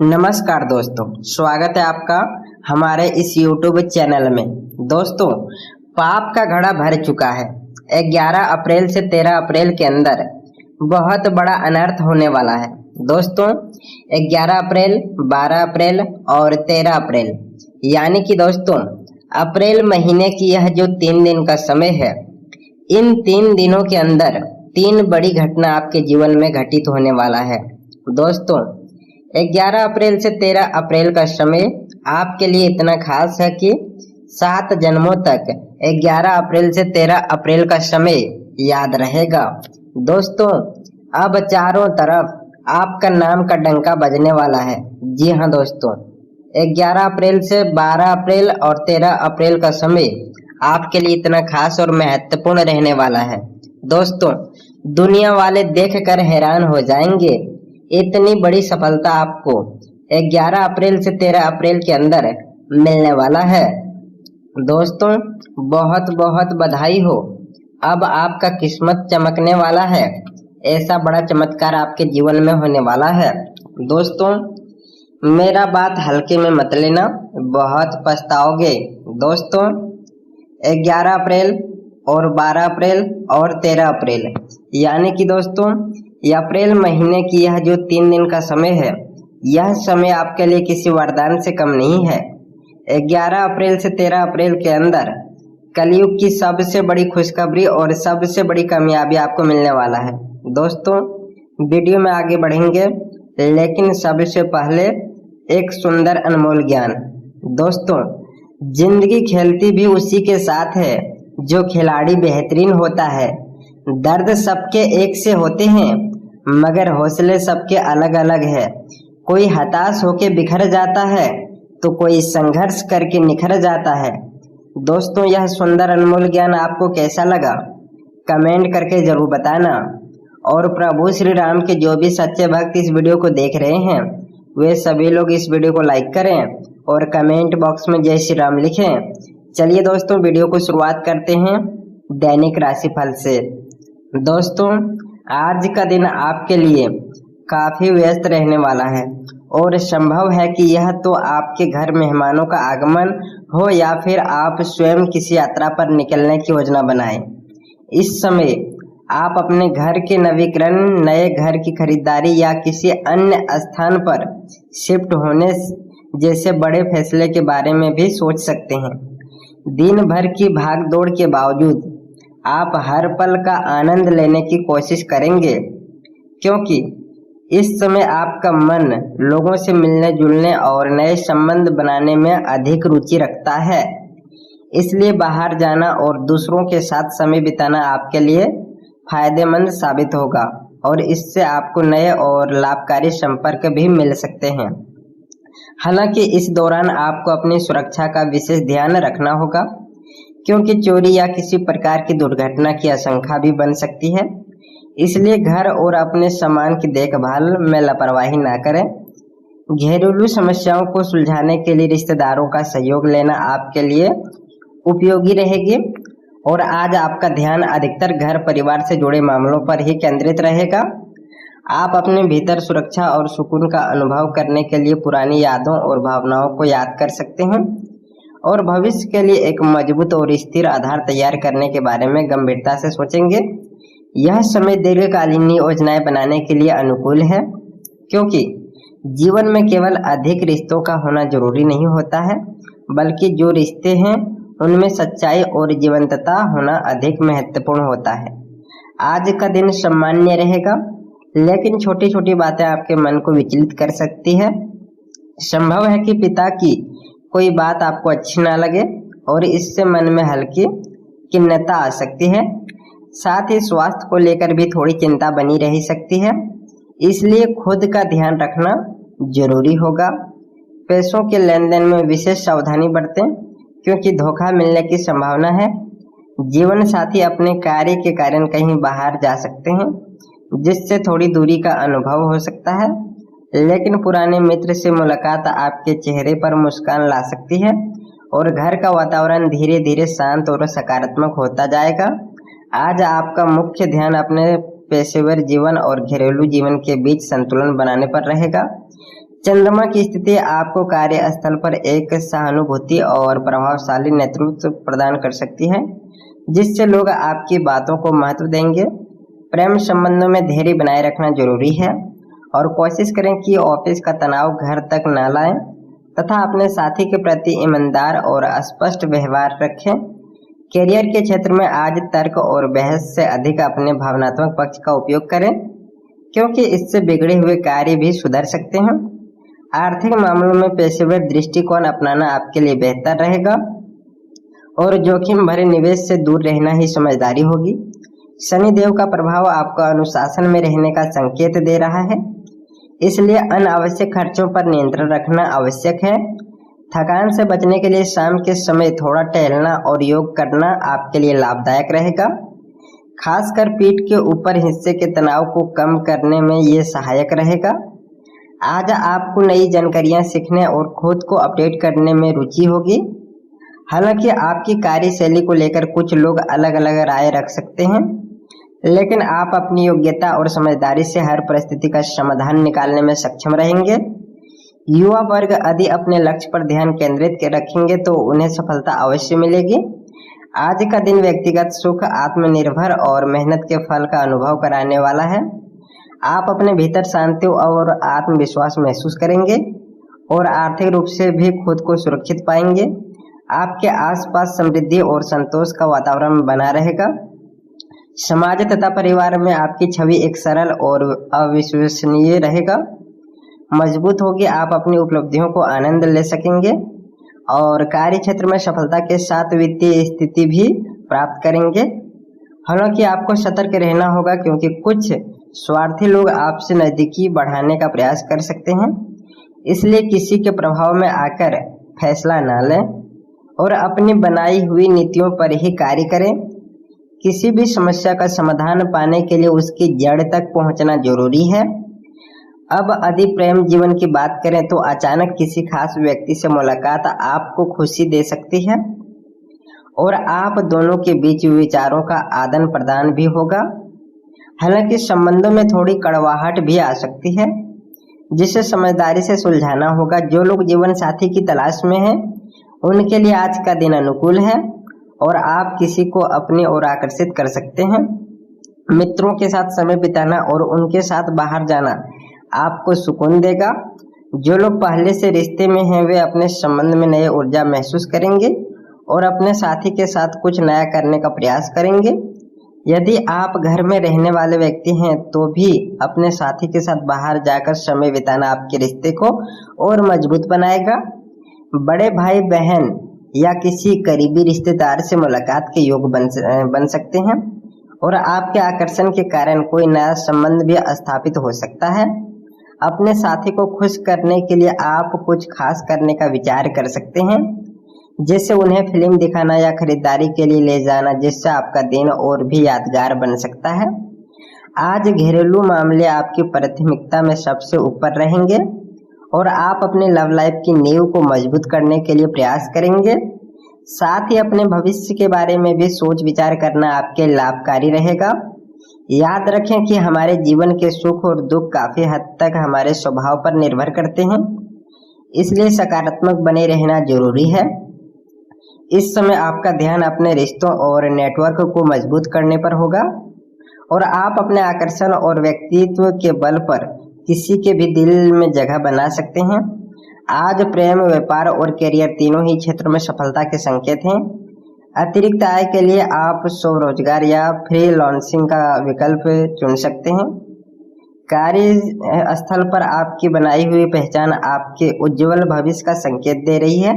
नमस्कार दोस्तों, स्वागत है आपका हमारे इस YouTube चैनल में। दोस्तों, पाप का घड़ा भर चुका है। 11 अप्रैल से 13 अप्रैल के अंदर बहुत बड़ा अनर्थ होने वाला है। दोस्तों, 11 अप्रैल, 12 अप्रैल और 13 अप्रैल यानी कि दोस्तों अप्रैल महीने की यह जो 3 दिन का समय है, इन 3 दिनों के अंदर 3 बड़ी घटना आपके जीवन में घटित होने वाला है। दोस्तों, 11 अप्रैल से 13 अप्रैल का समय आपके लिए इतना खास है कि 7 जन्मों तक 11 अप्रैल से 13 अप्रैल का समय याद रहेगा। दोस्तों, अब चारों तरफ आपका नाम का डंका बजने वाला है। जी हाँ दोस्तों, 11 अप्रैल से 12 अप्रैल और 13 अप्रैल का समय आपके लिए इतना खास और महत्वपूर्ण रहने वाला है। दोस्तों, दुनिया वाले देखकर हैरान हो जाएंगे। इतनी बड़ी सफलता आपको 11 अप्रैल से 13 अप्रैल के अंदर मिलने वाला है। दोस्तों, बहुत बहुत बधाई हो। अब आपका किस्मत चमकने वाला है। ऐसा बड़ा चमत्कार आपके जीवन में होने वाला है। दोस्तों, मेरा बात हल्के में मत लेना, बहुत पछताओगे। दोस्तों, 11 अप्रैल और 12 अप्रैल और 13 अप्रैल यानी कि दोस्तों ये अप्रैल महीने की यह जो 3 दिन का समय है, यह समय आपके लिए किसी वरदान से कम नहीं है। 11 अप्रैल से 13 अप्रैल के अंदर कलयुग की सबसे बड़ी खुशखबरी और सबसे बड़ी कामयाबी आपको मिलने वाला है। दोस्तों, वीडियो में आगे बढ़ेंगे, लेकिन सबसे पहले एक सुंदर अनमोल ज्ञान। दोस्तों, जिंदगी खेलती भी उसी के साथ है जो खिलाड़ी बेहतरीन होता है। दर्द सबके एक से होते हैं, मगर हौसले सबके अलग अलग है। कोई हताश होके बिखर जाता है तो कोई संघर्ष करके निखर जाता है। दोस्तों, यह सुंदर अनमोल ज्ञान आपको कैसा लगा कमेंट करके जरूर बताना। और प्रभु श्री राम के जो भी सच्चे भक्त इस वीडियो को देख रहे हैं, वे सभी लोग इस वीडियो को लाइक करें और कमेंट बॉक्स में जय श्री राम लिखें। चलिए दोस्तों, वीडियो को शुरुआत करते हैं दैनिक राशिफल से। दोस्तों, आज का दिन आपके लिए काफी व्यस्त रहने वाला है और संभव है कि यह तो आपके घर मेहमानों का आगमन हो या फिर आप स्वयं किसी यात्रा पर निकलने की योजना बनाएं। इस समय आप अपने घर के नवीकरण, नए घर की खरीदारी या किसी अन्य स्थान पर शिफ्ट होने जैसे बड़े फैसले के बारे में भी सोच सकते हैं। दिन भर की भागदौड़ के बावजूद आप हर पल का आनंद लेने की कोशिश करेंगे, क्योंकि इस समय आपका मन लोगों से मिलने जुलने और नए संबंध बनाने में अधिक रुचि रखता है। इसलिए बाहर जाना और दूसरों के साथ समय बिताना आपके लिए फायदेमंद साबित होगा और इससे आपको नए और लाभकारी संपर्क भी मिल सकते हैं। हालांकि इस दौरान आपको अपनी सुरक्षा का विशेष ध्यान रखना होगा, क्योंकि चोरी या किसी प्रकार की दुर्घटना की आशंका भी बन सकती है। इसलिए घर और अपने सामान की देखभाल में लापरवाही ना करें। घरेलू समस्याओं को सुलझाने के लिए रिश्तेदारों का सहयोग लेना आपके लिए उपयोगी रहेगी और आज आपका ध्यान अधिकतर घर परिवार से जुड़े मामलों पर ही केंद्रित रहेगा। आप अपने भीतर सुरक्षा और सुकून का अनुभव करने के लिए पुरानी यादों और भावनाओं को याद कर सकते हैं और भविष्य के लिए एक मजबूत और स्थिर आधार तैयार करने के बारे में गंभीरता से सोचेंगे। यह समय दीर्घकालीन योजनाएं बनाने के लिए अनुकूल है, क्योंकि जीवन में केवल अधिक रिश्तों का होना जरूरी नहीं होता है, बल्कि जो रिश्ते हैं उनमें सच्चाई और जीवंतता होना अधिक महत्वपूर्ण होता है। आज का दिन सामान्य रहेगा, लेकिन छोटी छोटी बातें आपके मन को विचलित कर सकती है। संभव है कि पिता की कोई बात आपको अच्छी ना लगे और इससे मन में हल्की खिन्नता आ सकती है। साथ ही स्वास्थ्य को लेकर भी थोड़ी चिंता बनी रह सकती है, इसलिए खुद का ध्यान रखना जरूरी होगा। पैसों के लेन देन में विशेष सावधानी बरतें, क्योंकि धोखा मिलने की संभावना है। जीवन साथी अपने कार्य के कारण कहीं बाहर जा सकते हैं, जिससे थोड़ी दूरी का अनुभव हो सकता है, लेकिन पुराने मित्र से मुलाकात आपके चेहरे पर मुस्कान ला सकती है और घर का वातावरण धीरे धीरे शांत और सकारात्मक होता जाएगा। आज आपका मुख्य ध्यान अपने पेशेवर जीवन और घरेलू जीवन के बीच संतुलन बनाने पर रहेगा। चंद्रमा की स्थिति आपको कार्यस्थल पर एक सहानुभूति और प्रभावशाली नेतृत्व प्रदान कर सकती है, जिससे लोग आपकी बातों को महत्व देंगे। प्रेम संबंधों में धैर्य बनाए रखना जरूरी है और कोशिश करें कि ऑफिस का तनाव घर तक न लाएं तथा अपने साथी के प्रति ईमानदार और स्पष्ट व्यवहार रखें। करियर के क्षेत्र में आज तर्क और बहस से अधिक अपने भावनात्मक पक्ष का उपयोग करें, क्योंकि इससे बिगड़े हुए कार्य भी सुधर सकते हैं। आर्थिक मामलों में पेशेवर दृष्टिकोण अपनाना आपके लिए बेहतर रहेगा और जोखिम भरे निवेश से दूर रहना ही समझदारी होगी। शनिदेव का प्रभाव आपको अनुशासन में रहने का संकेत दे रहा है, इसलिए अनावश्यक खर्चों पर नियंत्रण रखना आवश्यक है। थकान से बचने के लिए शाम के समय थोड़ा टहलना और योग करना आपके लिए लाभदायक रहेगा। खासकर पीठ के ऊपर हिस्से के तनाव को कम करने में ये सहायक रहेगा। आज आपको नई जानकारियां सीखने और खुद को अपडेट करने में रुचि होगी। हालांकि आपकी कार्यशैली को लेकर कुछ लोग अलग अलग राय रख सकते हैं, लेकिन आप अपनी योग्यता और समझदारी से हर परिस्थिति का समाधान निकालने में सक्षम रहेंगे। युवा वर्ग यदि अपने लक्ष्य पर ध्यान केंद्रित रखेंगे तो उन्हें सफलता अवश्य मिलेगी। आज का दिन व्यक्तिगत सुख, आत्मनिर्भर और मेहनत के फल का अनुभव कराने वाला है। आप अपने भीतर शांति और आत्मविश्वास महसूस करेंगे और आर्थिक रूप से भी खुद को सुरक्षित पाएंगे। आपके आसपास समृद्धि और संतोष का वातावरण बना रहेगा। समाज तथा परिवार में आपकी छवि एक सरल और अविश्वसनीय रहेगा, मजबूत होगी। आप अपनी उपलब्धियों को आनंद ले सकेंगे और कार्य क्षेत्र में सफलता के साथ वित्तीय स्थिति भी प्राप्त करेंगे। हालांकि आपको सतर्क रहना होगा, क्योंकि कुछ स्वार्थी लोग आपसे नजदीकी बढ़ाने का प्रयास कर सकते हैं। इसलिए किसी के प्रभाव में आकर फैसला न लें और अपनी बनाई हुई नीतियों पर ही कार्य करें। किसी भी समस्या का समाधान पाने के लिए उसकी जड़ तक पहुंचना जरूरी है। अब यदि प्रेम जीवन की बात करें तो अचानक किसी खास व्यक्ति से मुलाकात आपको खुशी दे सकती है और आप दोनों के बीच विचारों का आदान प्रदान भी होगा। हालांकि संबंधों में थोड़ी कड़वाहट भी आ सकती है, जिसे समझदारी से सुलझाना होगा। जो लोग जीवन साथी की तलाश में हैं, उनके लिए आज का दिन अनुकूल है और आप किसी को अपनी ओर आकर्षित कर सकते हैं। मित्रों के साथ समय बिताना और उनके साथ बाहर जाना आपको सुकून देगा। जो लोग पहले से रिश्ते में हैं, वे अपने संबंध में नई ऊर्जा महसूस करेंगे और अपने साथी के साथ कुछ नया करने का प्रयास करेंगे। यदि आप घर में रहने वाले व्यक्ति हैं तो भी अपने साथी के साथ बाहर जाकर समय बिताना आपके रिश्ते को और मजबूत बनाएगा। बड़े भाई बहन या किसी करीबी रिश्तेदार से मुलाकात के योग बन सकते हैं और आपके आकर्षण के कारण कोई नया संबंध भी स्थापित हो सकता है। अपने साथी को खुश करने के लिए आप कुछ खास करने का विचार कर सकते हैं, जैसे उन्हें फिल्म दिखाना या खरीदारी के लिए ले जाना, जिससे आपका दिन और भी यादगार बन सकता है। आज घरेलू मामले आपकी प्राथमिकता में सबसे ऊपर रहेंगे और आप अपने लव लाइफ की नींव को मजबूत करने के लिए प्रयास करेंगे। साथ ही अपने भविष्य के बारे में भी सोच विचार करना आपके लाभकारी रहेगा। याद रखें कि हमारे जीवन के सुख और दुख काफी हद तक हमारे स्वभाव पर निर्भर करते हैं, इसलिए सकारात्मक बने रहना जरूरी है। इस समय आपका ध्यान अपने रिश्तों और नेटवर्क को मजबूत करने पर होगा और आप अपने आकर्षण और व्यक्तित्व के बल पर किसी के भी दिल में जगह बना सकते हैं। आज प्रेम, व्यापार और करियर तीनों ही क्षेत्रों में सफलता के संकेत हैं। अतिरिक्त आय के लिए आप स्वरोजगार या फ्रीलांसिंग का विकल्प चुन सकते हैं। कार्य स्थल पर आपकी बनाई हुई पहचान आपके उज्जवल भविष्य का संकेत दे रही है।